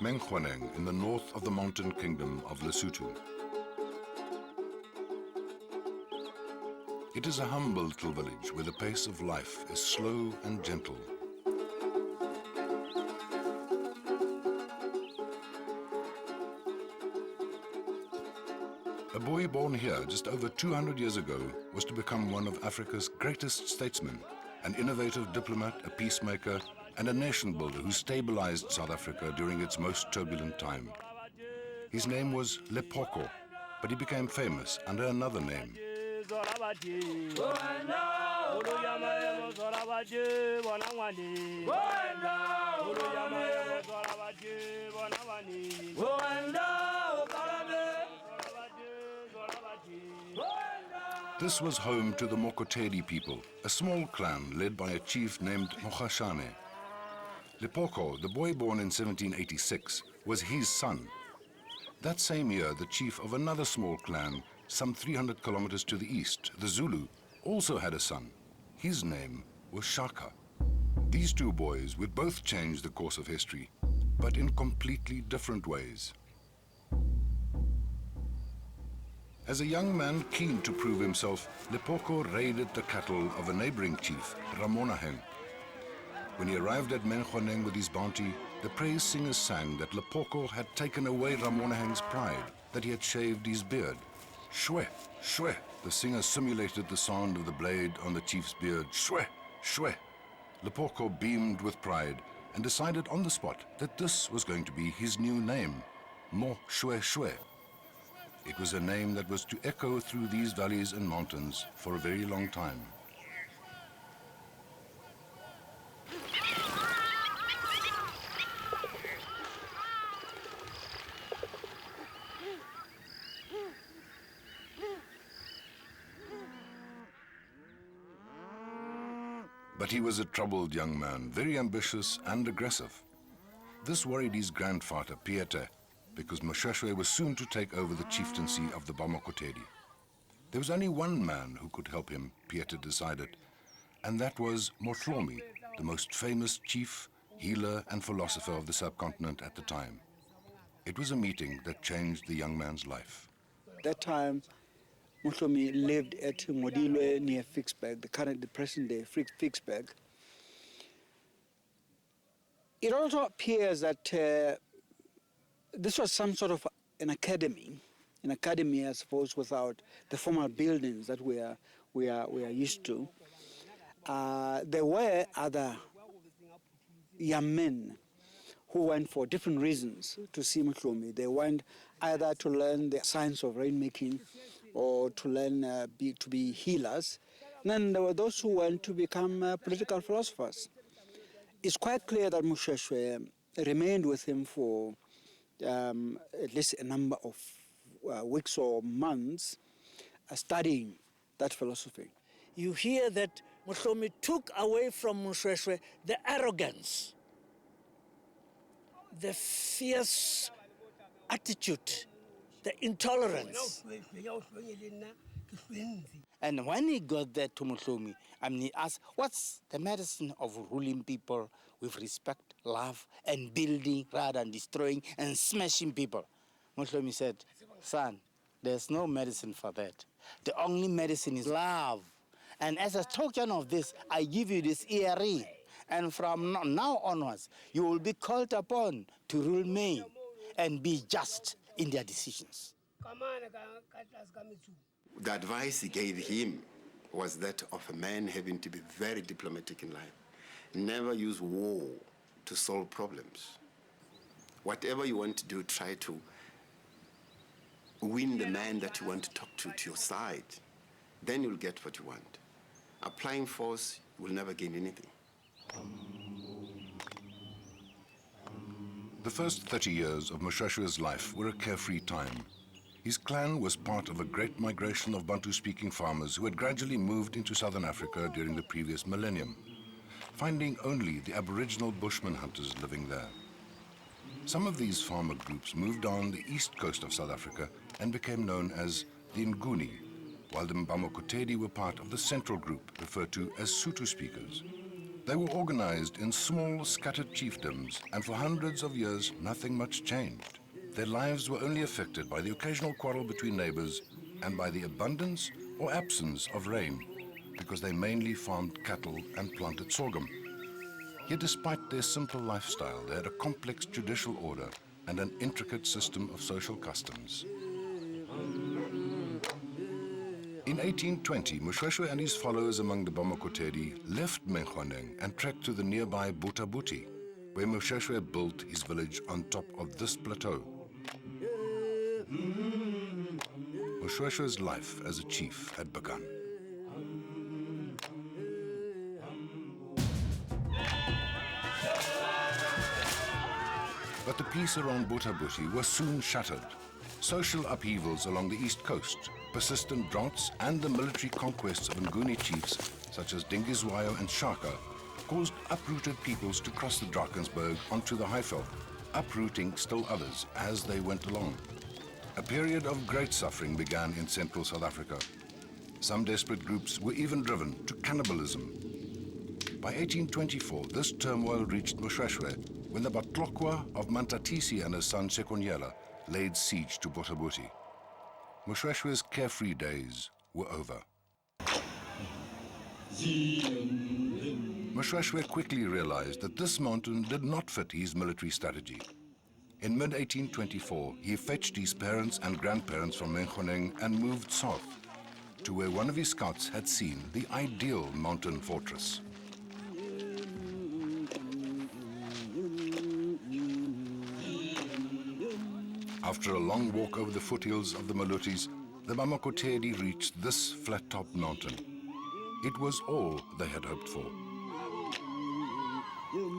Mentorship in the north of the mountain kingdom of Lesotho. It is a humble little village where the pace of life is slow and gentle. A boy born here just over 200 years ago was to become one of Africa's greatest statesmen, an innovative diplomat, a peacemaker, and a nation builder who stabilized South Africa during its most turbulent time. His name was Lepoko, but he became famous under another name. This was home to the Mokotedi people, a small clan led by a chief named Moshoeshoe. Lepoko, the boy born in 1786, was his son. That same year, the chief of another small clan, some 300 kilometers to the east, the Zulu, also had a son. His name was Shaka. These two boys would both change the course of history, but in completely different ways. As a young man keen to prove himself, Lepoko raided the cattle of a neighboring chief, Ramonaheng. When he arrived at Mentorship with his bounty, the Preez singers sang that Lepoko had taken away Ramonaheng's pride, that he had shaved his beard. Shwe, shwe, the singer simulated the sound of the blade on the chief's beard. Shwe, shwe. Lepoko beamed with pride and decided on the spot that this was going to be his new name, Moshoeshoe. It was a name that was to echo through these valleys and mountains for a very long time. But he was a troubled young man, very ambitious and aggressive. This worried his grandfather, Preez, because Moshoeshoe was soon to take over the chieftaincy of the Bamokotedi. There was only one man who could help him, Preez decided, and that was Motlomi, the most famous chief, healer and philosopher of the subcontinent at the time. It was a meeting that changed the young man's life. At that time, Motlomi lived at Modilwe near Vicksburg, the present-day Vicksburg. It also appears that this was some sort of an academy, I suppose, without the formal buildings that we are used to. There were other young men who went for different reasons to see Motlomi. They went either to learn the science of rainmaking or to learn to be healers. And then there were those who went to become political philosophers. It's quite clear that Moshoeshoe remained with him for at least a number of weeks or months studying that philosophy. You hear that Motlomi took away from Moshoeshoe the arrogance, the fierce attitude, the intolerance. And when he got there to Motlomi, he asked, what's the medicine of ruling people with respect, love, and building rather than destroying and smashing people? Motlomi said, son, there's no medicine for that. The only medicine is love. And as a token of this, I give you this earring. And from now onwards, you will be called upon to rule men and be just in their decisions. The advice he gave him was that of a man having to be very diplomatic in life. Never use war to solve problems. Whatever you want to do, try to win the man that you want to talk to your side. Then you'll get what you want. Applying force will never gain anything. The first 30 years of Moshoeshoe's life were a carefree time. His clan was part of a great migration of Bantu-speaking farmers who had gradually moved into southern Africa during the previous millennium, finding only the aboriginal bushman hunters living there. Some of these farmer groups moved on the east coast of South Africa and became known as the Nguni, while the Bamokotedi were part of the central group referred to as Sotho speakers. They were organized in small, scattered chiefdoms, and for hundreds of years, nothing much changed. Their lives were only affected by the occasional quarrel between neighbors and by the abundance or absence of rain, because they mainly farmed cattle and planted sorghum. Yet despite their simple lifestyle, they had a complex judicial order and an intricate system of social customs. In 1820, Moshoeshoe and his followers among the Bamakotedi left Menkhoneng and trekked to the nearby Butabuti, where Moshoeshoe built his village on top of this plateau. Moshoeshoe's life as a chief had begun. But the peace around Butabuti was soon shattered. Social upheavals along the east coast, persistent droughts, and the military conquests of Nguni chiefs, such as Dingizwayo and Shaka, caused uprooted peoples to cross the Drakensberg onto the Highveld, uprooting still others as they went along. A period of great suffering began in central South Africa. Some desperate groups were even driven to cannibalism. By 1824, this turmoil reached Moshoeshoe when the Batlokwa of Mantatisi and his son Sekonyela laid siege to Butabuti. Moshoeshoe's carefree days were over. Moshoeshoe quickly realized that this mountain did not fit his military strategy. In mid-1824, he fetched his parents and grandparents from Menkhoneng and moved south to where one of his scouts had seen the ideal mountain fortress. After a long walk over the foothills of the Malutis, the Bamakotedi reached this flat-topped mountain. It was all they had hoped for.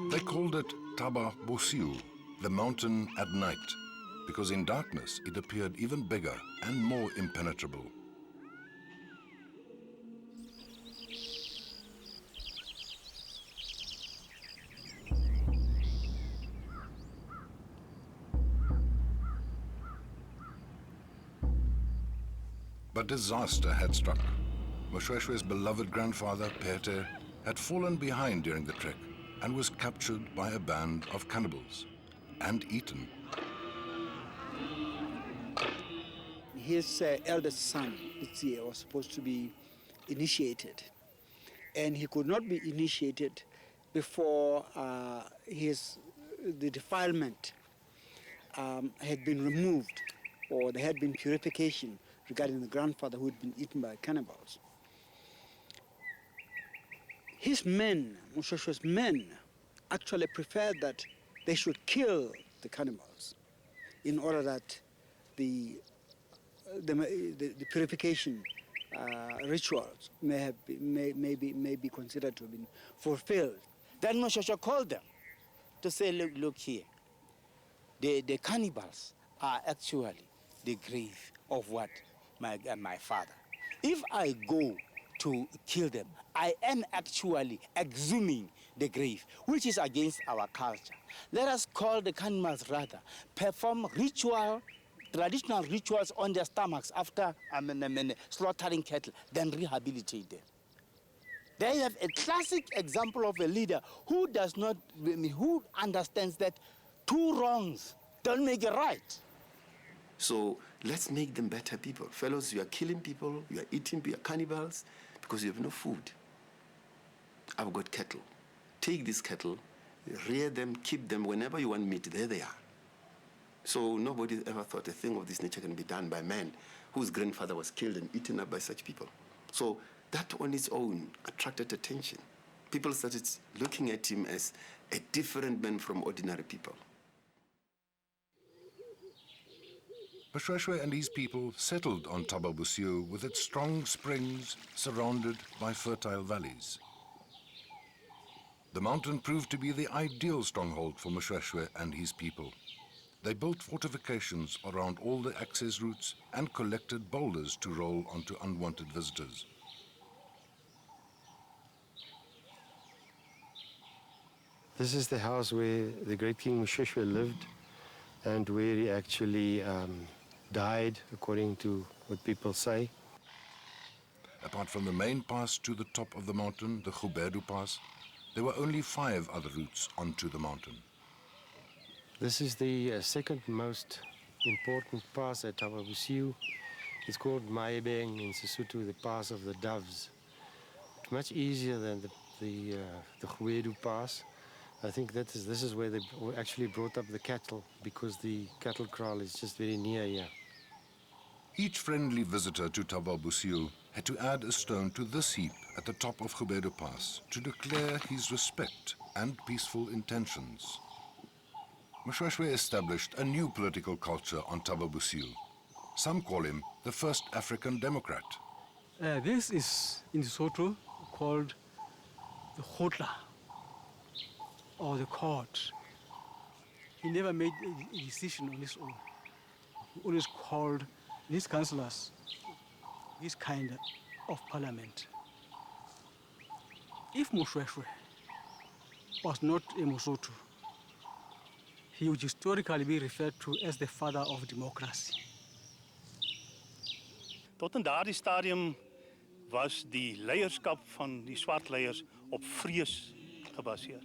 They called it Thaba Bosiu, the mountain at night, because in darkness it appeared even bigger and more impenetrable. But disaster had struck. Moshoeshoe's beloved grandfather, Pete, had fallen behind during the trek and was captured by a band of cannibals and eaten. His eldest son, Preez, was supposed to be initiated, and he could not be initiated before the defilement had been removed, or there had been purification regarding the grandfather who had been eaten by cannibals. His men, Moshoeshoe's men, actually preferred that they should kill the cannibals in order that the purification rituals may be considered to have been fulfilled. Then Moshoeshoe called them to say, look here, the cannibals are actually the grave of what? My father. If I go to kill them, I am actually exhuming the grave, which is against our culture. Let us call the cannibals rather, perform traditional rituals on their stomachs after slaughtering cattle, then rehabilitate them. They have a classic example of a leader who who understands that two wrongs don't make it right. So let's make them better people. Fellows, you are killing people, you are eating, you are cannibals because you have no food. I've got cattle. Take this cattle, rear them, keep them. Whenever you want meat, there they are. So nobody ever thought a thing of this nature can be done by men whose grandfather was killed and eaten up by such people. So that on its own attracted attention. People started looking at him as a different man from ordinary people. Moshoeshoe and his people settled on Thaba Bosiu with its strong springs surrounded by fertile valleys. The mountain proved to be the ideal stronghold for Moshoeshoe and his people. They built fortifications around all the access routes and collected boulders to roll onto unwanted visitors. This is the house where the great King Moshoeshoe lived and where he actually died, according to what people say. Apart from the main pass to the top of the mountain, the Khubedu Pass, there were only 5 other routes onto the mountain. This is the second most important pass at Moshoeshoe. It's called Maebeng in Sesotho, the Pass of the Doves. It's much easier than the Gwedu Pass. I think this is where they actually brought up the cattle, because the cattle kraal is just very near here. Each friendly visitor to Moshoeshoe had to add a stone to this heap at the top of Gwedu Pass to declare his respect and peaceful intentions. Moshoeshoe established a new political culture on Moshoeshoe. Some call him the first African Democrat. This is in Lesotho called the Khotla, or the court. He never made a decision on his own. He always called his councillors, this kind of parliament. If Moshoeshoe was not a Mosotho, he would historically be referred to as the father of democracy. Tot in daardie stadium was die leierskap van die swart leiers op vrees gebaseer.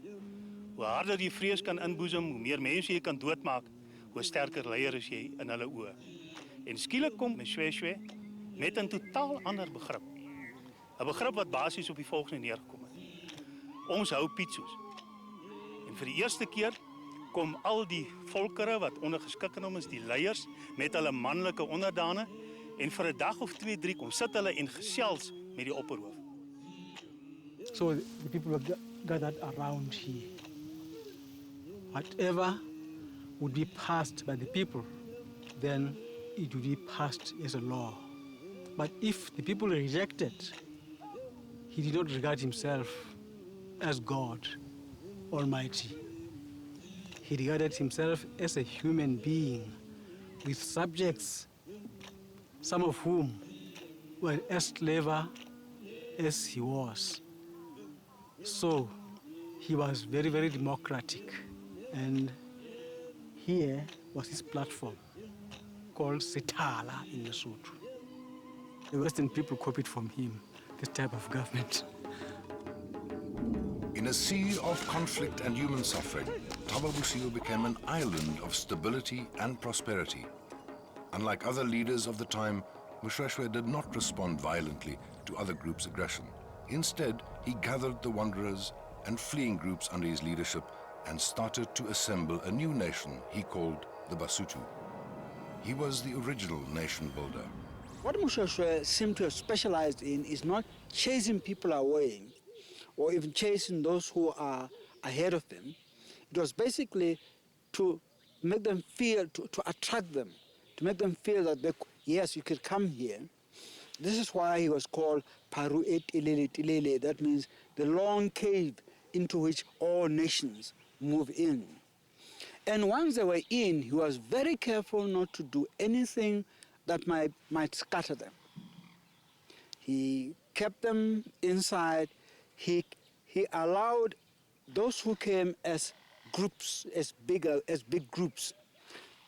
Hoe harder jy vrees kan inboesem, hoe meer mense jy kan doodmaak, hoe sterker leier is jy in hulle oë. En skielik kom Moshoeshoe met 'n totaal ander begrip. 'n Begrip wat basies op die volgende neergekom het. Ons hou pietsoes. En vir die eerste keer kom al die volkere wat ondergeskik aan hom is, die leiers met hulle manlike onderdane, en vir 'n dag of 2, 3 kom sit hulle en gesels met die opperhoof. So the people were gathered around here. Whatever would be passed by the people, then it would be passed as a law. But if the people rejected, he did not regard himself as God Almighty. He regarded himself as a human being with subjects, some of whom were as clever as he was. So he was very, very democratic. And here was his platform, called Sethala in Lesotho. The Western people copied from him this type of government. In a sea of conflict and human suffering, Moshoeshoe became an island of stability and prosperity. Unlike other leaders of the time, Moshoeshoe did not respond violently to other groups' aggression. Instead, he gathered the wanderers and fleeing groups under his leadership and started to assemble a new nation he called the Basotho. He was the original nation builder. What Moshoeshoe seemed to have specialized in is not chasing people away or even chasing those who are ahead of them. It was basically to make them feel, to attract them, to make them feel that, yes, you could come here. This is why he was called Paru et Ilele Tilele. That means the long cave into which all nations move in. And once they were in, he was very careful not to do anything that might scatter them. He kept them inside. He allowed those who came as groups, as big groups,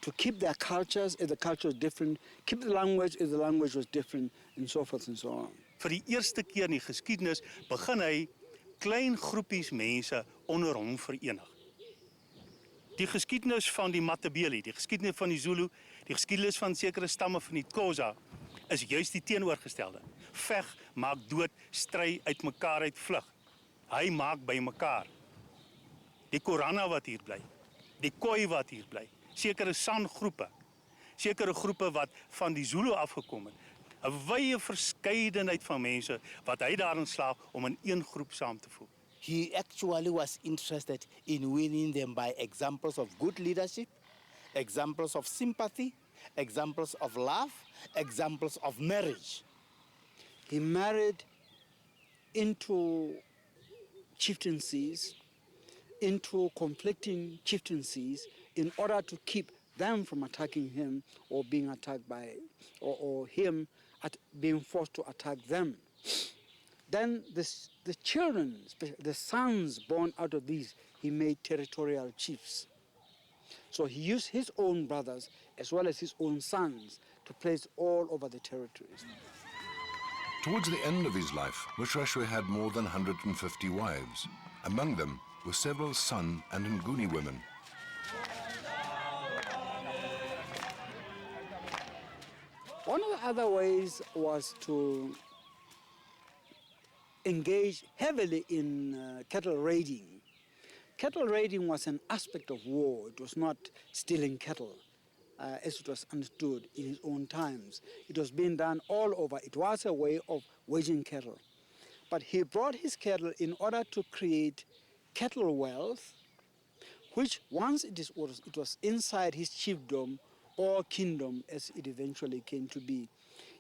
to keep their cultures if the culture was different, keep the language if the language was different, and so forth and so on. Vir die eerste keer in die geskiedenis begin hy klein groepies mense onder hom verenig. Die geskiedenis van die Matabele, die geskiedenis van die Zulu, die geskiedenis van sekere stamme van die Xhosa is juist die teenoorgestelde. Veg, maak dood, stry uitmekaar uit vlug. Hy maak by mekaar. Die Korana wat hier bly, die Khoi wat hier bly, sekere San-groepe, sekere groepe wat van die Zulu afgekom het. 'n Wye verskeidenheid van mense wat hy daarin slaag om in een groep saam te voeg. He actually was interested in winning them by examples of good leadership, examples of sympathy, examples of love, examples of marriage. He married into chieftaincies, into conflicting chieftaincies, in order to keep them from attacking him or being attacked by, or him being forced to attack them. Then the children, the sons born out of these, he made territorial chiefs. So he used his own brothers as well as his own sons to place all over the territories. Towards the end of his life, Moshoeshoe had more than 150 wives, Among them were several San and Nguni women. One of the other ways was to engage heavily in cattle raiding. Cattle raiding was an aspect of war. It was not stealing cattle, as it was understood in his own times. It was being done all over. It was a way of waging cattle. But he brought his cattle in order to create cattle wealth, which once it was inside his chiefdom or kingdom, as it eventually came to be,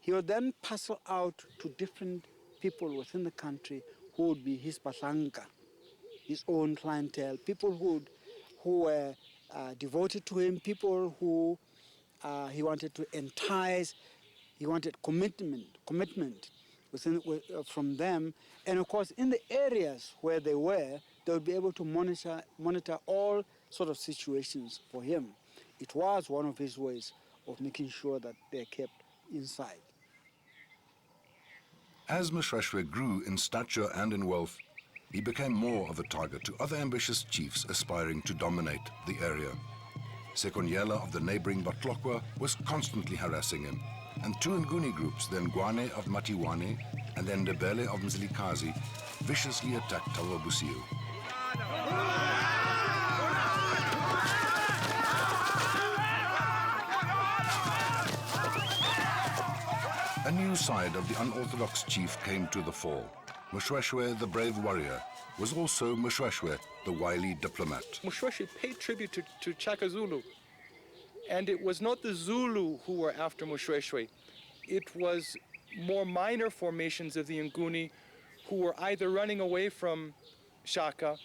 he would then parcel out to different people within the country who would be his bahlanka, his own clientele, people who were devoted to him, people who he wanted to entice. He wanted commitment from them. And of course, in the areas where they would be able to monitor all sort of situations for him. It was one of his ways of making sure that they're kept inside. As Moshoeshoe grew in stature and in wealth, he became more of a target to other ambitious chiefs aspiring to dominate the area. Sekonyela of the neighboring Batlokwa was constantly harassing him, and two Nguni groups, the Ngwane of Matiwane and the Ndebele of Mzilikazi, viciously attacked Busiu. A new side of the unorthodox chief came to the fore. Moshoeshoe, the brave warrior, was also Moshoeshoe, the wily diplomat. Moshoeshoe paid tribute to Chaka Zulu, and it was not the Zulu who were after Moshoeshoe. It was more minor formations of the Nguni who were either running away from Shaka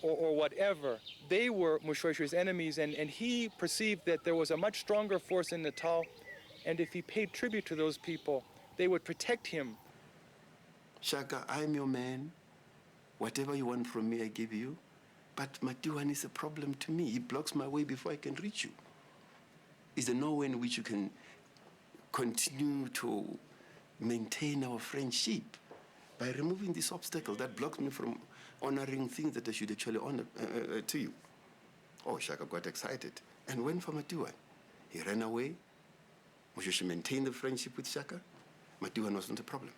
or whatever. They were Moshoeshoe's enemies, and he perceived that there was a much stronger force in Natal, and if he paid tribute to those people, they would protect him. Shaka, I'm your man. Whatever you want from me, I give you. But Madiwan is a problem to me. He blocks my way before I can reach you. Is there no way in which you can continue to maintain our friendship by removing this obstacle that blocks me from honoring things that I should actually honor to you? Oh, Shaka got excited and went for Madiwan. He ran away. Moshoeshoe maintained the friendship with Shaka. Madiwan wasn't a problem.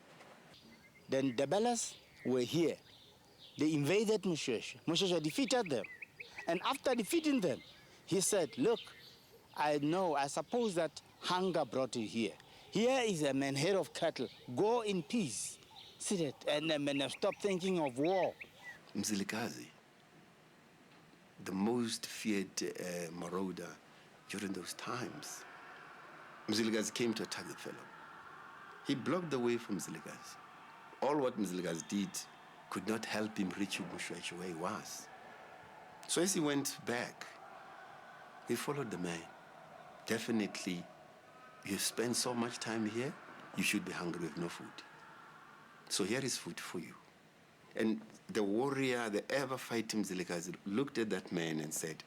Then the Belas were here. They invaded Moshoeshoe. Moshoeshoe defeated them. And after defeating them, he said, look, I suppose that hunger brought you here. Here is a man head of cattle. Go in peace. See that, and stop thinking of war. Mzilikazi, the most feared marauder during those times, Mzilikazi came to attack the fellow. He blocked the way from Mzilikazi. All what Mzilikazi did could not help him reach Moshoeshoe where he was. So as he went back, he followed the man. Definitely, you spend so much time here, you should be hungry with no food. So here is food for you. And the warrior, the ever-fighting Mzilikazi, looked at that man and said,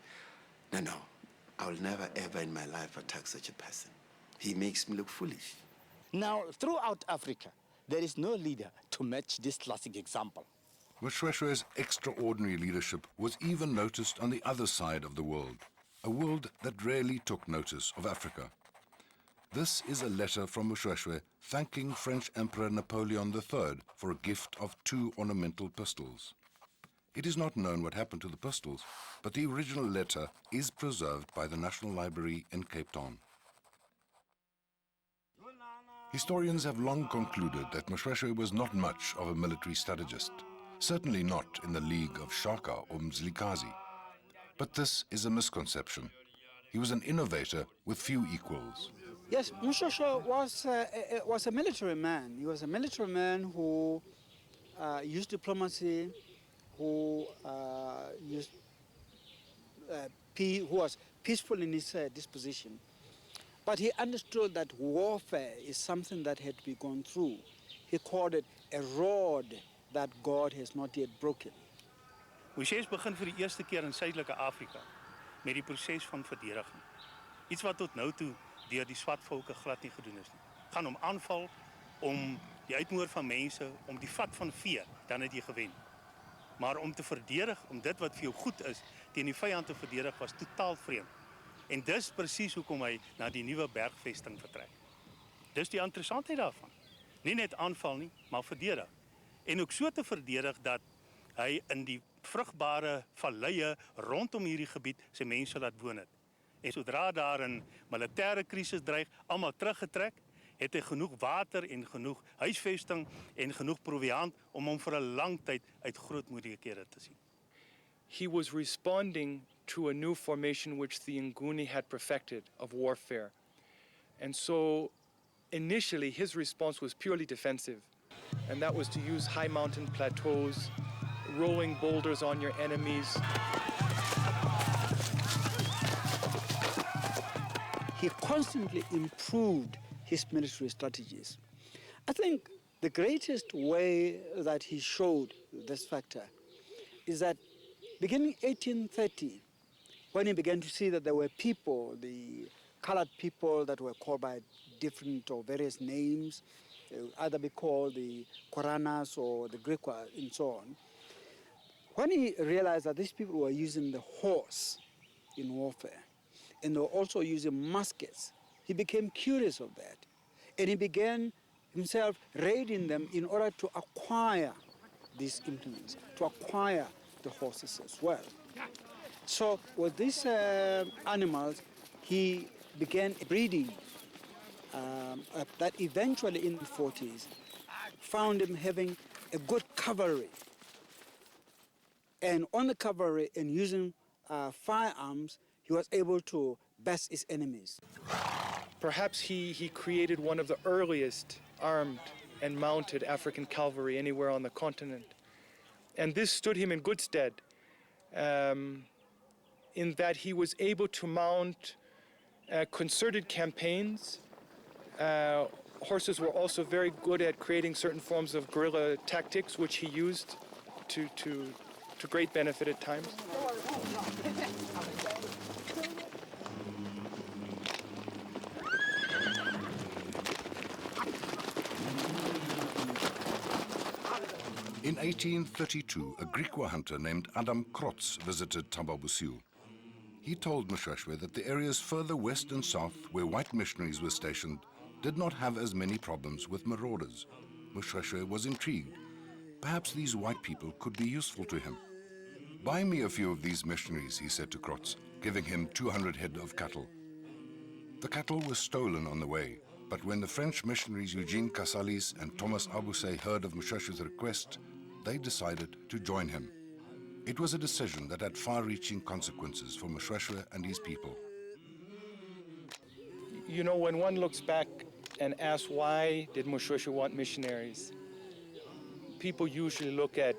no, I will never ever in my life attack such a person. He makes me look foolish. Now, throughout Africa, there is no leader to match this classic example. Moshoeshoe's extraordinary leadership was even noticed on the other side of the world, a world that rarely took notice of Africa. This is a letter from Moshoeshoe thanking French Emperor Napoleon III for a gift of 2 ornamental pistols. It is not known what happened to the pistols, but the original letter is preserved by the National Library in Cape Town. Historians have long concluded that Moshoeshoe was not much of a military strategist, certainly not in the league of Shaka or Mzilikazi. But this is a misconception. He was an innovator with few equals. Yes, Moshoeshoe was a military man. He was a military man who used diplomacy, who was peaceful in his disposition. But he understood that warfare is something that had to be gone through. He called it a rod that God has not yet broken. Moshoeshoe begin vir die eerste keer in Suidelike Afrika met die proses van verdediging. Iets wat tot nou toe deur die swart volke glad nie gedoen is nie. Gaan om aanval, om die uitmoer van mense, om die vat van vee, dan het jy gewen. Maar om te verdedig, om dit wat vir jou goed is, teen die vyand te verdedig, was totaal vreemd. En dis presies hoekom hy na die nuwe bergvesting vertrek. Dis die interessantheid daarvan. Nie net aanval nie, maar verdedig. En ook so te verdedig dat hy in die vrugbare valleie rondom hierdie gebied sy mense laat woon het. En sodra daar 'n militêre krisis dreig, almal teruggetrek, het hy genoeg water en genoeg huisvesting en genoeg proviant om hom vir 'n lang tyd uit groot moeilikhede te sien. He was responding to a new formation which the Nguni had perfected of warfare. And so initially his response was purely defensive, and that was to use high mountain plateaus, rolling boulders on your enemies. He constantly improved his military strategies. I think the greatest way that he showed this factor is that beginning 1830, when he began to see that there were people, the colored people that were called by different or various names, either be called the Koranas or the Griqua and so on, when he realized that these people were using the horse in warfare, and they were also using muskets, he became curious of that. And he began himself raiding them in order to acquire these implements, to acquire the horses as well. So with these animals, he began breeding that eventually in the 40s found him having a good cavalry. And on the cavalry and using firearms, he was able to best his enemies. Perhaps he created one of the earliest armed and mounted African cavalry anywhere on the continent. And this stood him in good stead in that he was able to mount concerted campaigns. Horses were also very good at creating certain forms of guerrilla tactics, which he used to great benefit at times. In 1832, a Griqua hunter named Adam Krotz visited Thaba-Bosiu. He told Moshoeshoe that the areas further west and south where white missionaries were stationed did not have as many problems with marauders. Moshoeshoe was intrigued. Perhaps these white people could be useful to him. Buy me a few of these missionaries, he said to Krotz, giving him 200 head of cattle. The cattle were stolen on the way, but when the French missionaries Eugene Casalis and Thomas Abusey heard of Moshoeshoe's request, they decided to join him. It was a decision that had far-reaching consequences for Moshoeshoe and his people. You know, when one looks back and asks why did Moshoeshoe want missionaries, people usually look at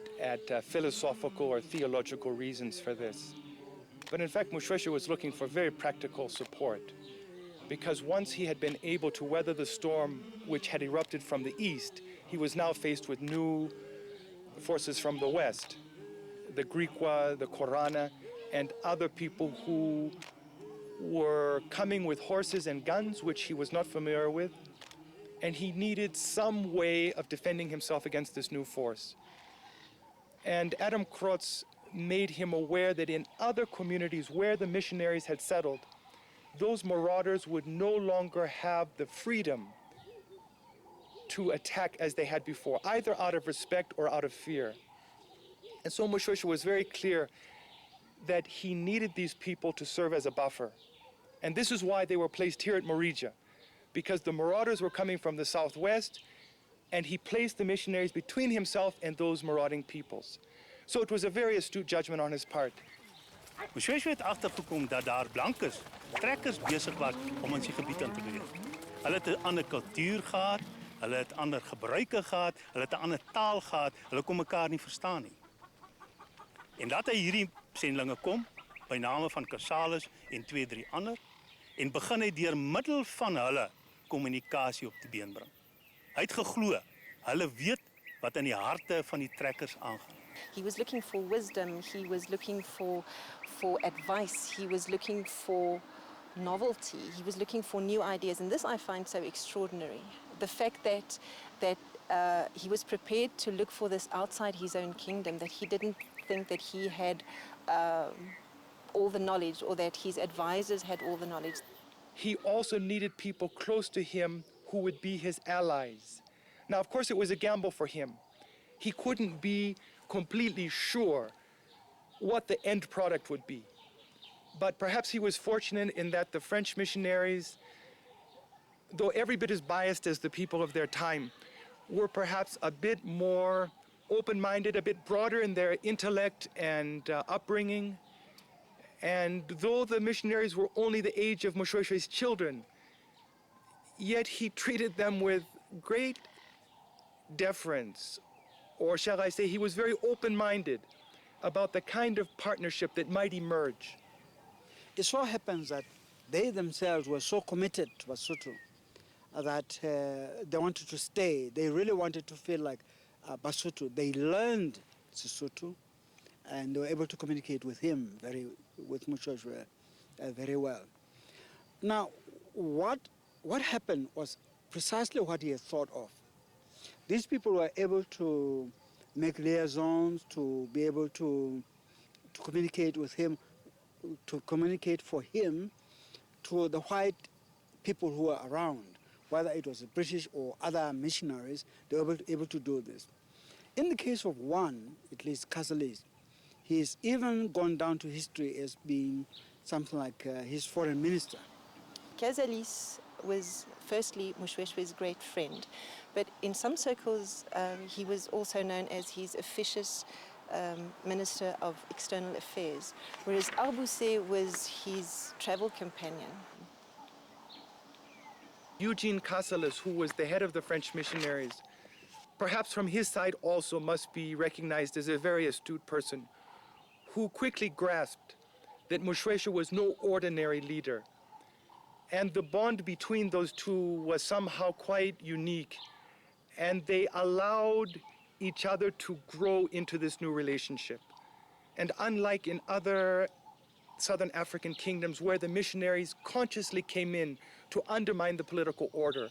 philosophical or theological reasons for this. But in fact, Moshoeshoe was looking for very practical support, because once he had been able to weather the storm which had erupted from the east, he was now faced with new forces from the west, the Griqua, the Korana, and other people who were coming with horses and guns, which he was not familiar with, and he needed some way of defending himself against this new force. And Adam Krotz made him aware that in other communities where the missionaries had settled, those marauders would no longer have the freedom to attack as they had before, either out of respect or out of fear. And so Moshoeshoe was very clear that he needed these people to serve as a buffer. And this is why they were placed here at Morija, because the marauders were coming from the southwest, and he placed the missionaries between himself and those marauding peoples. So it was a very astute judgment on his part. Moshoeshoe het agtergekom dat daar blankes, trekkers besig was om in sy gebied in te beweeg. Hulle het 'n ander kultuur gehad, hulle het ander gebruike gehad, hulle het 'n ander taal gehad, hulle kon mekaar nie verstaan nie. En laat hy hierdie sendlinge kom, by name van Casalis en 2-3 ander, en begin hy deur middel van hulle kommunikasie op die been bring. Hy het geglo, hulle weet wat in die harte van die trekkers aangaan. He was looking for wisdom, he was looking for advice, he was looking for novelty, he was looking for new ideas, and this I find so extraordinary. The fact that he was prepared to look for this outside his own kingdom, that he didn't think that he had all the knowledge, or that his advisors had all the knowledge. He also needed people close to him who would be his allies. Now, of course, it was a gamble for him. He couldn't be completely sure what the end product would be. But perhaps he was fortunate in that the French missionaries, though every bit as biased as the people of their time, were perhaps a bit more open-minded, a bit broader in their intellect and upbringing. And though the missionaries were only the age of Moshoeshoe's children, yet he treated them with great deference, or shall I say, he was very open-minded about the kind of partnership that might emerge. It so happens that they themselves were so committed to Basotho that they wanted to stay. They really wanted to feel like Basotho. They learned Sesotho, and they were able to communicate with him with Moshoeshoe very well. Now, what happened was precisely what he had thought of. These people were able to make liaisons, to be able to communicate with him, to communicate for him to the white people who were around, whether it was the British or other missionaries. They were able to do this. In the case of one, at least Cazalis, he's even gone down to history as being something like his foreign minister. Cazalis was firstly Moshoeshoe's great friend, but in some circles he was also known as his officious Minister of External Affairs, whereas Albuse was his travel companion. Eugene Cazalis, who was the head of the French missionaries, perhaps from his side also must be recognized as a very astute person who quickly grasped that Moshoeshoe was no ordinary leader. And the bond between those two was somehow quite unique. And they allowed each other to grow into this new relationship. And unlike in other Southern African kingdoms where the missionaries consciously came in to undermine the political order,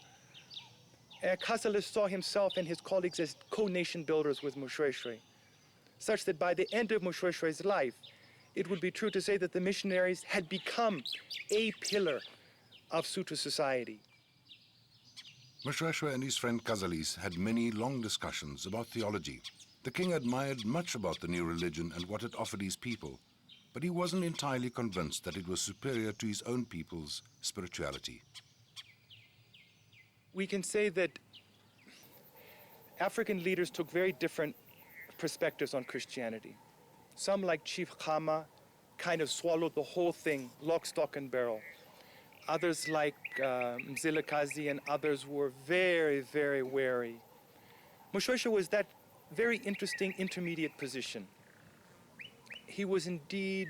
Cazalis saw himself and his colleagues as co-nation builders with Moshoeshoe, such that by the end of Moshoeshoe's life, it would be true to say that the missionaries had become a pillar of Sotho society. Moshoeshoe and his friend Cazalis had many long discussions about theology. The king admired much about the new religion and what it offered his people, but he wasn't entirely convinced that it was superior to his own people's spirituality. We can say that African leaders took very different perspectives on Christianity. Some, like Chief Khama, kind of swallowed the whole thing, lock, stock, and barrel. Others, like Mzilikazi and others, were very, very wary. Moshoeshoe was that very interesting intermediate position. He was indeed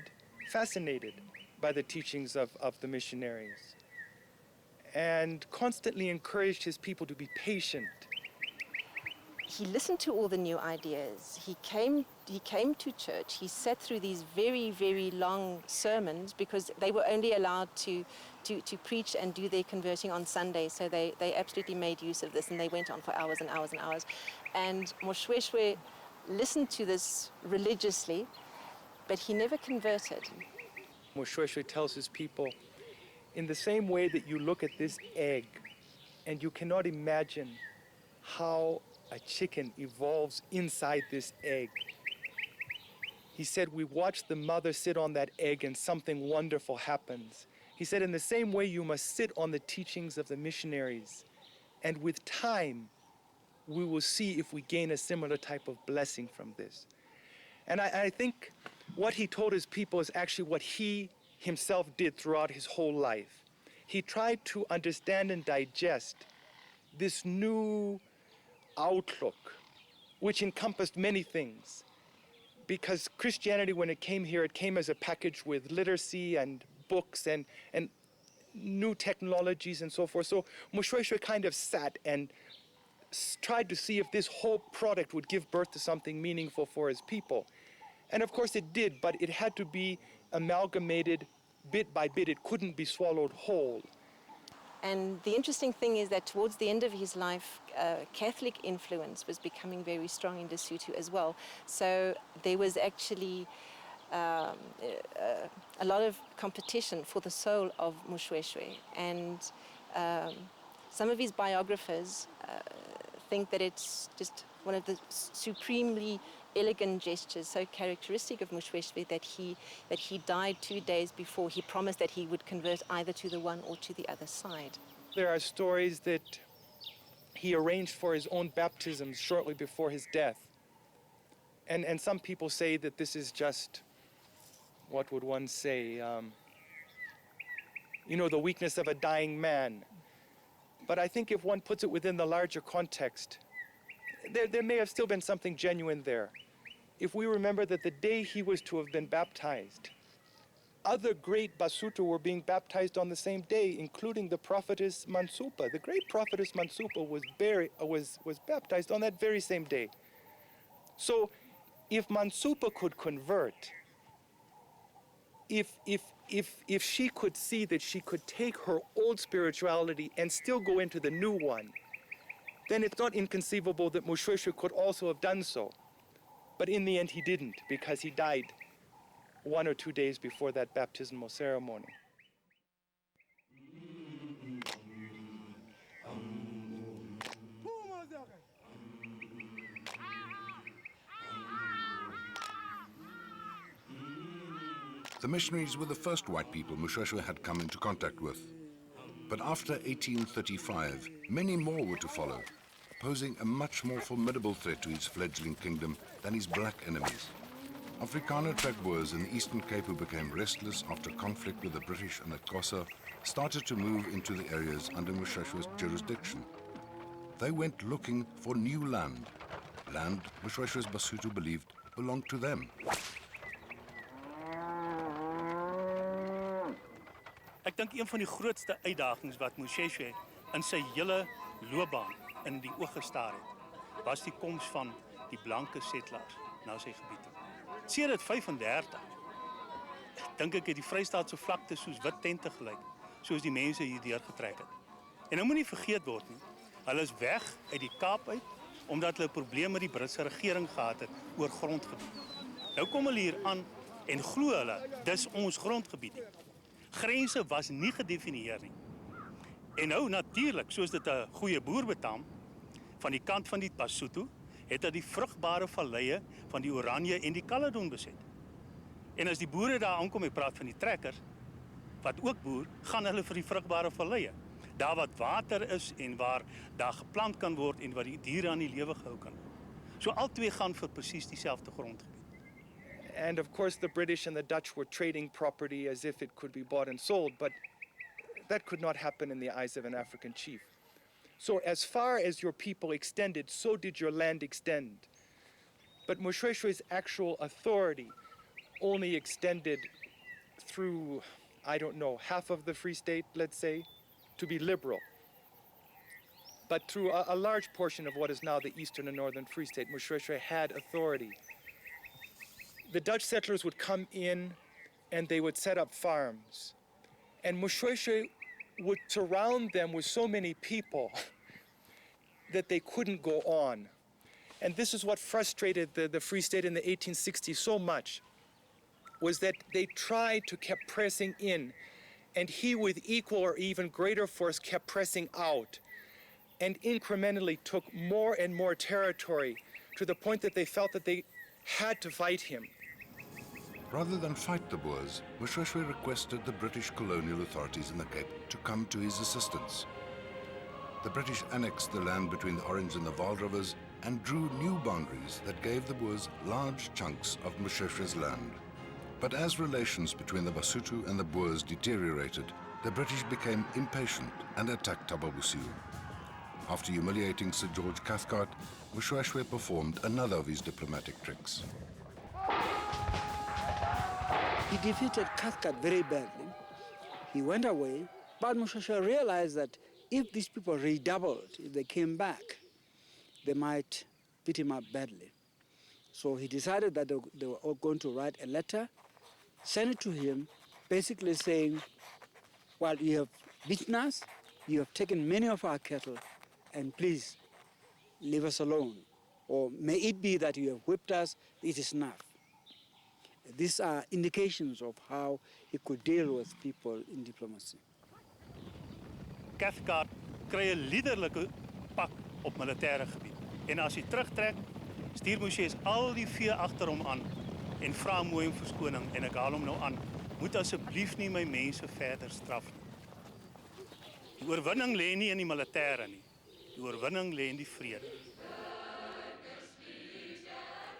fascinated by the teachings of the missionaries and constantly encouraged his people to be patient. He listened to all the new ideas. He came to church. He sat through these very, very long sermons because they were only allowed to preach and do their converting on Sunday. So they absolutely made use of this, and they went on for hours and hours and hours. And Moshoeshoe listened to this religiously, but he never converted. Moshoeshoe tells his people, in the same way that you look at this egg and you cannot imagine how a chicken evolves inside this egg. He said, we watch the mother sit on that egg and something wonderful happens. He said, in the same way you must sit on the teachings of the missionaries, and with time we will see if we gain a similar type of blessing from this. And I think what he told his people is actually what he himself did throughout his whole life. He tried to understand and digest this new outlook, which encompassed many things. Because Christianity, when it came here, it came as a package with literacy and books and new technologies and so forth. So Moshoeshoe kind of sat and tried to see if this whole product would give birth to something meaningful for his people. And of course it did, but it had to be amalgamated bit by bit. It couldn't be swallowed whole. And the interesting thing is that towards the end of his life, Catholic influence was becoming very strong in Lesotho as well. So there was actually a lot of competition for the soul of Moshoeshoe. And some of his biographers think that it's just one of the supremely elegant gestures, so characteristic of Moshoeshoe, that he died 2 days before he promised that he would convert either to the one or to the other side. There are stories that he arranged for his own baptism shortly before his death. And some people say that this is just, what would one say, the weakness of a dying man. But I think if one puts it within the larger context, there may have still been something genuine there. If we remember that the day he was to have been baptized, other great Basotho were being baptized on the same day, including the prophetess Mansupa. The great prophetess Mansupa was baptized on that very same day. So if Mansupa could convert, if she could see that she could take her old spirituality and still go into the new one, then it's not inconceivable that Moshoeshoe could also have done so. But in the end, he didn't, because he died 1 or 2 days before that baptismal ceremony. The missionaries were the first white people Moshoeshoe had come into contact with. But after 1835, many more were to follow, posing a much more formidable threat to his fledgling kingdom than his black enemies. Afrikaner track Boers in the Eastern Cape, who became restless after conflict with the British and the Xhosa, started to move into the areas under Moshoeshoe's jurisdiction. They went looking for new land Moshoeshoe's Basotho believed belonged to them. Ek dink een van die grootste uitdagings wat Moshoeshoe in sy hele loopbaan in die oog gestaar het, was die koms van die blanke settlers na sy gebied. Sedert 35 dink ek het die Vrystaatse vlakte soos wit tente gelyk, soos die mense hier deurgetrek het. En nou moenie vergeet word nie, hulle is weg uit die Kaap uit omdat hulle 'n probleem met die Britse regering gehad het oor grondgebied. Nou kom hulle hier aan en glo hulle dis ons grondgebied. Grense was nie gedefinieer nie. En nou natuurlik, soos dit 'n goeie boer betaam, van die kant van die Basotho, het hy die vrugbare valleie van die Oranje en die Caledon beset. En as die boere daar aankom, ek praat van die trekkers, wat ook boer, gaan hulle vir die vrugbare valleie. Daar wat water is en waar daar geplant kan word en waar die diere aan die lewe gehou kan word. So al twee gaan vir presies dieselfde grondgebied. And of course the British and the Dutch were trading property as if it could be bought and sold, but that could not happen in the eyes of an African chief. So as far as your people extended, so did your land extend. But Moshoeshoe's actual authority only extended through, I don't know, half of the Free State, let's say, to be liberal. But through a large portion of what is now the Eastern and Northern Free State, Moshoeshoe had authority. The Dutch settlers would come in and they would set up farms. And Moshoeshoe would surround them with so many people that they couldn't go on. And this is what frustrated the Free State in the 1860s so much, was that they tried to keep pressing in, and he with equal or even greater force kept pressing out, and incrementally took more and more territory to the point that they felt that they had to fight him. Rather than fight the Boers, Moshoeshoe requested the British colonial authorities in the Cape to come to his assistance. The British annexed the land between the Orange and the Vaal rivers and drew new boundaries that gave the Boers large chunks of Moshoeshoe's land. But as relations between the Basotho and the Boers deteriorated, the British became impatient and attacked Thaba Bosiu. After humiliating Sir George Cathcart, Moshoeshoe performed another of his diplomatic tricks. He defeated Cathcart very badly. He went away, but Moshoeshoe realized that if these people redoubled, if they came back, they might beat him up badly. So he decided that they were all going to write a letter, send it to him, basically saying, well, you have beaten us, you have taken many of our cattle, and please leave us alone. Or may it be that you have whipped us, it is enough. These are indications of how he could deal with people in diplomacy. Cathcart kry 'n liderlike pak op militêre gebied. En as hy terugtrek, stuur Moshoeshoe al die vee agter hom aan en vra mooi om verskoning en ek haal hom nou aan. Moet asseblief nie my mense verder straf nie. Die oorwinning lê nie in die militêre nie. Die oorwinning lê in die vrede.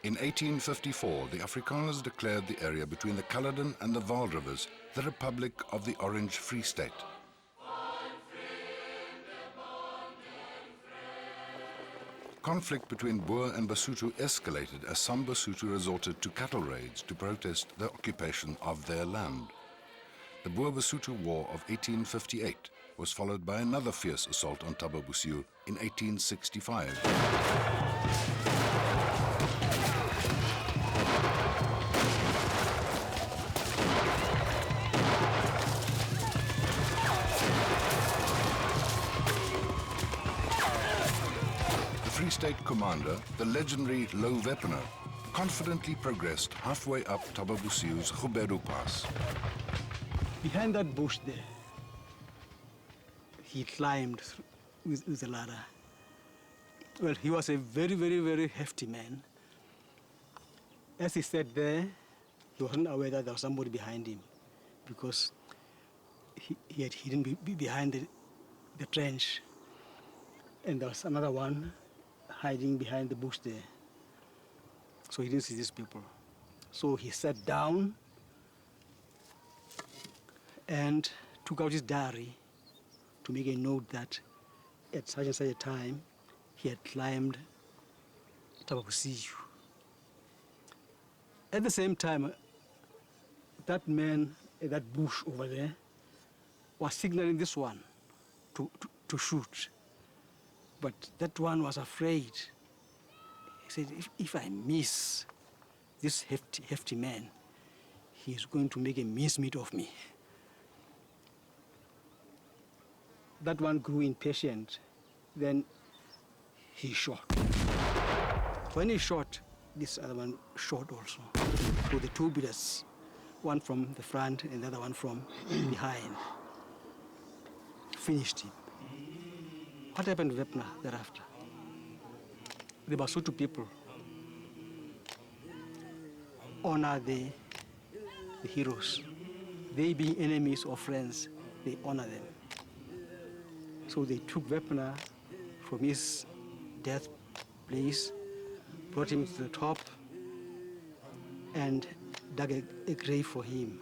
In 1854, the Afrikaners declared the area between the Culloden and the Vaal rivers the Republic of the Orange Free State. Conflict between Boer and Basotho escalated as some Basotho resorted to cattle raids to protest the occupation of their land. The Boer-Basotho War of 1858 was followed by another fierce assault on Thaba Bosiu in 1865. Free State commander, the legendary Laubscher, confidently progressed halfway up Thaba Bosiu's Gubedu Pass. Behind that bush there, he climbed with a ladder. Well, he was a very, very, very hefty man. As he sat there, he wasn't aware that there was somebody behind him because he had hidden behind the trench. And there was another one hiding behind the bush there. So he didn't see these people. So he sat down and took out his diary to make a note that at such and such a time he had climbed Thaba Bosiu. At the same time, that man at that bush over there was signaling this one to shoot. But that one was afraid. He said, if I miss this hefty man, he's going to make a mincemeat of me. That one grew impatient. Then he shot. When he shot, this other one shot also. So the two bullets, one from the front and the other one from behind, finished him. What happened to Wepner thereafter? The Basotho people honor the heroes. They being enemies or friends, they honor them. So they took Wepner from his death place, brought him to the top, and dug a grave for him.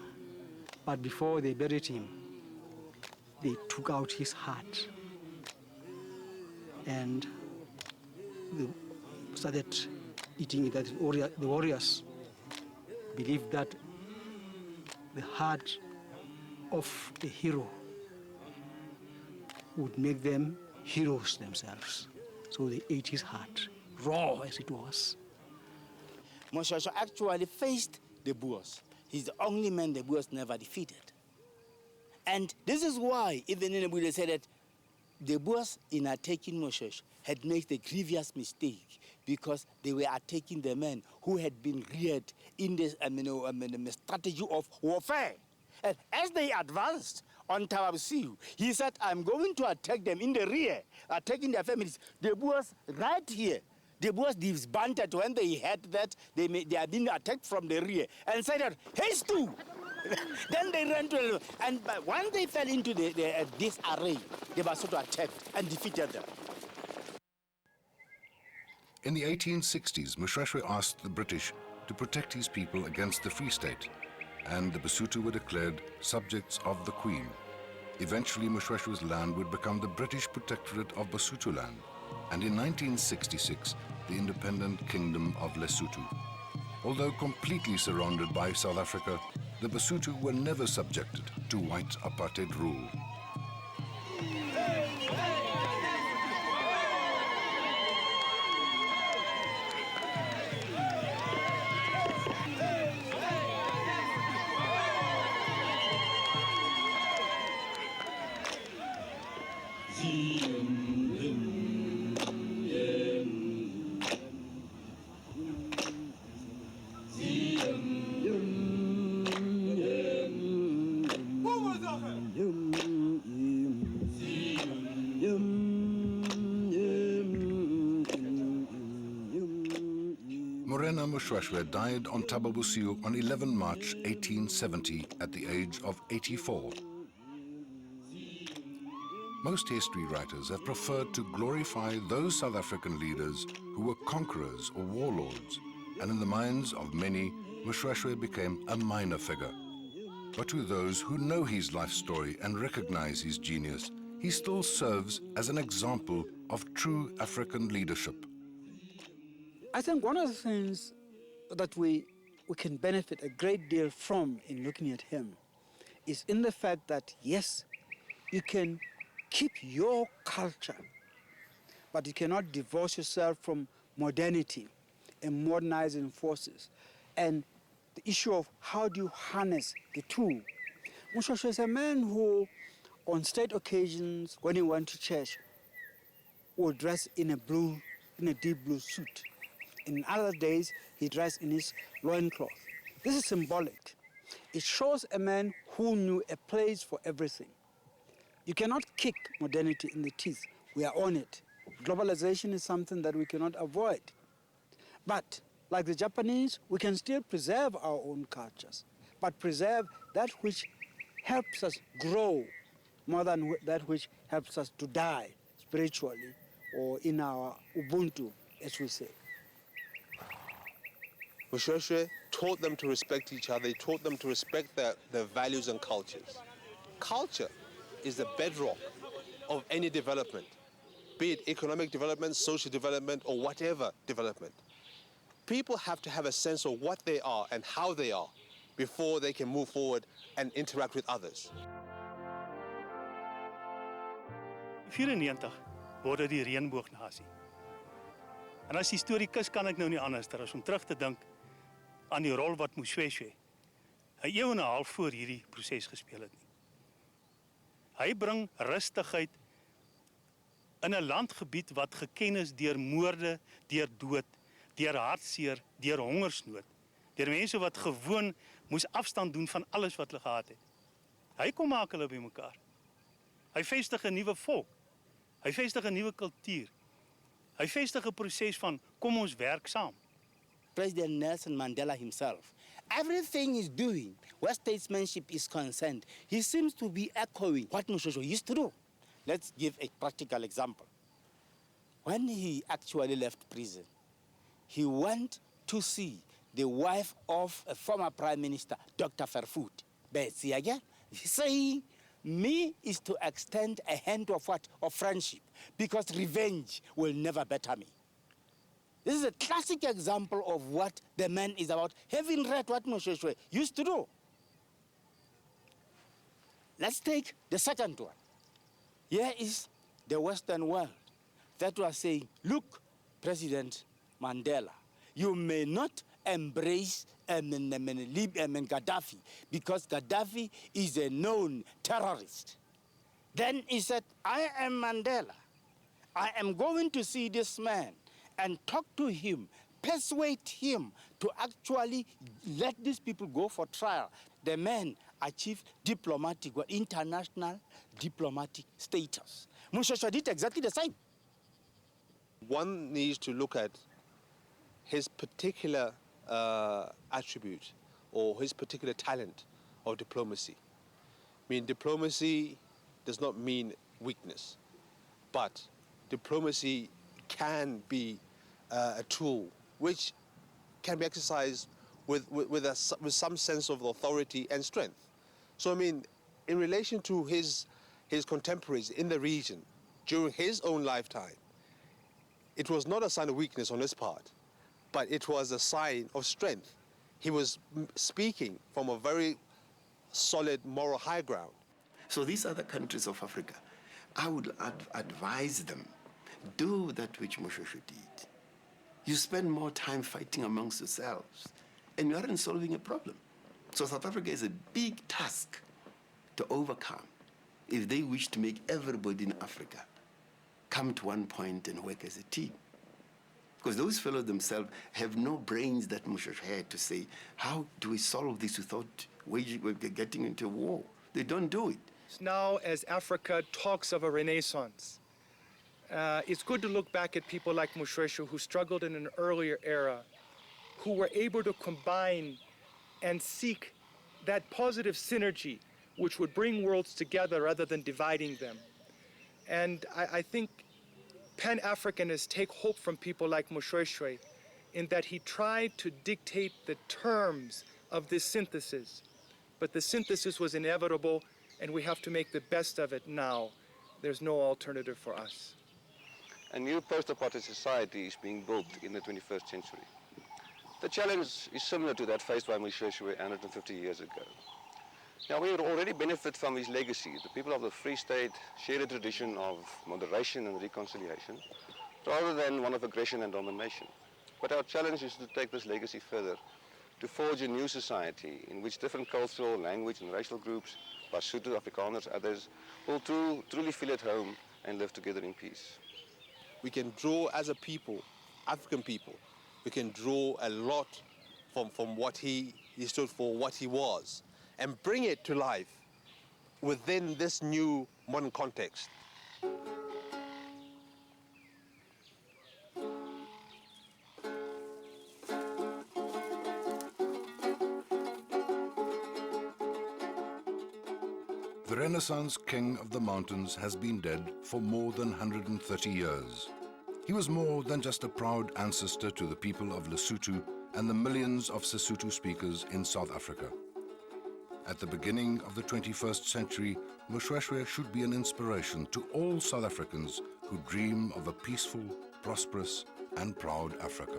But before they buried him, they took out his heart and they started eating it. The warriors believed that the heart of a hero would make them heroes themselves. So they ate his heart, raw as it was. Moshoeshoe actually faced the Boers. He's the only man the Boers never defeated. And this is why even in the Buddha said that the Boers in attacking Moshoeshoe had made a grievous mistake because they were attacking the men who had been reared in this strategy of warfare. And as they advanced on Thaba Bosiu, he said, I'm going to attack them in the rear, attacking their families. The Boers right here, the Boers disbanded when they heard that they had been attacked from the rear and said, haste to! Then they ran to, and once they fell into this array, the Basotho attacked and defeated them. In the 1860s, Moshoeshoe asked the British to protect his people against the Free State, and the Basotho were declared subjects of the Queen. Eventually, Moshoeshoe's land would become the British Protectorate of Basotho land, and in 1966, the independent Kingdom of Lesotho. Although completely surrounded by South Africa, the Basotho were never subjected to white apartheid rule. Moshoeshoe died on Thaba Bosiu on 11 March 1870 at the age of 84. Most history writers have preferred to glorify those South African leaders who were conquerors or warlords, and in the minds of many, Moshoeshoe became a minor figure. But to those who know his life story and recognize his genius, he still serves as an example of true African leadership. I think one of the things that we can benefit a great deal from in looking at him is in the fact that, yes, you can keep your culture, but you cannot divorce yourself from modernity and modernizing forces. And the issue of how do you harness the two. Moshoeshoe is a man who, on state occasions, when he went to church, would dress in a deep blue suit. In other days, he dressed in his loincloth. This is symbolic. It shows a man who knew a place for everything. You cannot kick modernity in the teeth. We are on it. Globalization is something that we cannot avoid. But like the Japanese, we can still preserve our own cultures, but preserve that which helps us grow more than that which helps us to die spiritually or in our Ubuntu, as we say. Moshoeshoe taught them to respect each other. He taught them to respect their values and cultures. Culture is the bedrock of any development, be it economic development, social development, or whatever development. People have to have a sense of what they are and how they are before they can move forward and interact with others. 94 word dit die reënboognasie. En as historikus kan ek nou nie anders as om terug te dink aan die rol wat Moshoeshoe 'n eeu en 'n half voor hierdie proses gespeel het nie. Hy bring rustigheid in 'n landgebied wat geken is deur moorde, deur dood, deur hartseer, deur hongersnood, deur mense wat gewoon moes afstand doen van alles wat hulle gehad het. Hy kom maak hulle bymekaar. Hy vestig 'n nuwe volk. Hy vestig 'n nuwe kultuur. Hy vestig 'n proses van kom ons werk saam. President Nelson Mandela himself, everything he's doing where statesmanship is concerned, he seems to be echoing what Moshoeshoe used to do. Let's give a practical example. When he actually left prison, he went to see the wife of a former Prime Minister, Dr. Vervoet, Betsy again, saying, me is to extend a hand of what? Of friendship, because revenge will never better me. This is a classic example of what the man is about, having read what Moshoeshoe used to do. Let's take the second one. Here is the Western world that was saying, look, President Mandela, you may not embrace Gaddafi because Gaddafi is a known terrorist. Then he said, I am Mandela. I am going to see this man and talk to him, persuade him to actually let these people go for trial. The man achieved diplomatic or international diplomatic status. Moshoeshoe did exactly the same. One needs to look at his particular attribute or his particular talent of diplomacy. I mean, diplomacy does not mean weakness, but diplomacy can be a tool which can be exercised with some sense of authority and strength. So, I mean, in relation to his contemporaries in the region during his own lifetime, it was not a sign of weakness on his part, but it was a sign of strength. He was speaking from a very solid moral high ground. So these other countries of Africa, I would advise them, do that which Moshoeshoe did. You spend more time fighting amongst yourselves, and you aren't solving a problem. So South Africa is a big task to overcome if they wish to make everybody in Africa come to one point and work as a team. Because those fellows themselves have no brains that Moshoeshoe had to say, how do we solve this without getting into a war? They don't do it. Now, as Africa talks of a renaissance, it's good to look back at people like Moshoeshoe who struggled in an earlier era who were able to combine and seek that positive synergy which would bring worlds together rather than dividing them. And I think Pan-Africanists take hope from people like Moshoeshoe in that he tried to dictate the terms of this synthesis. But the synthesis was inevitable, and we have to make the best of it now. There's no alternative for us. A new post-apartheid society is being built in the 21st century. The challenge is similar to that faced by Moshoeshoe 150 years ago. Now, we already benefit from his legacy. The people of the Free State share a tradition of moderation and reconciliation, rather than one of aggression and domination. But our challenge is to take this legacy further, to forge a new society in which different cultural, language and racial groups, Basotho, Afrikaners, others, will truly feel at home and live together in peace. We can draw as a people, African people, we can draw a lot from what he stood for, what he was, and bring it to life within this new modern context. The Renaissance king of the mountains has been dead for more than 130 years. He was more than just a proud ancestor to the people of Lesotho and the millions of Sesotho speakers in South Africa. At the beginning of the 21st century, Moshoeshoe should be an inspiration to all South Africans who dream of a peaceful, prosperous and proud Africa.